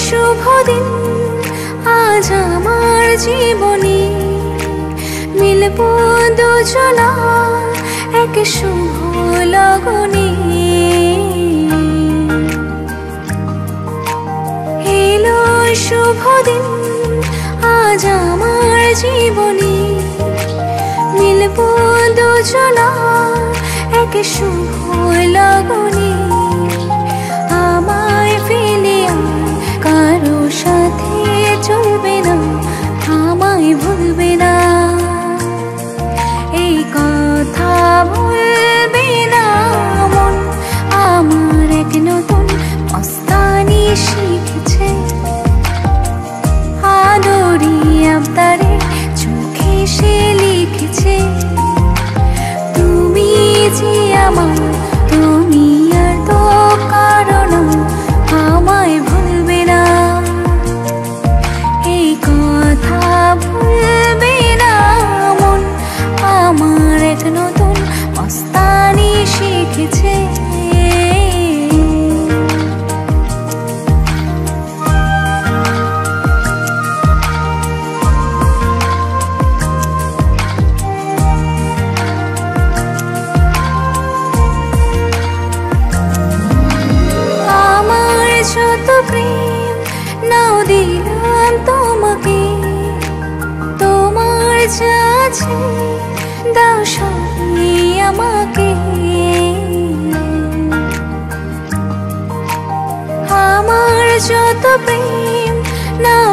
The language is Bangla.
শুভদিন আজ আমার জীবনে, মিলব দুজনা এক শুভ লগনে। এলো শুভদিন আজ আমার জীবনে, মিলব দুজনা এক শুভ লগনে। আমায় ফেলে কারো সাথে চলবে না, আমায় ভুলবে না, এই কথা ভুলবে না মন। আমার এক নতুন মস্তানি শিখেছে, আদরি আবদারে চোখে সে লিখেছে, তুমি যে আমার, তুমি আর তো কারণ আমায় ভুলবে না, এই কথা ভুলবে না মন। আমার এক নতুন মস্তানি শিখেছে। যত প্রেম নাও দিলাম তোমাকে, তোমার যা আছে দাও সবই আমাকে। আমার যত প্রেম নাও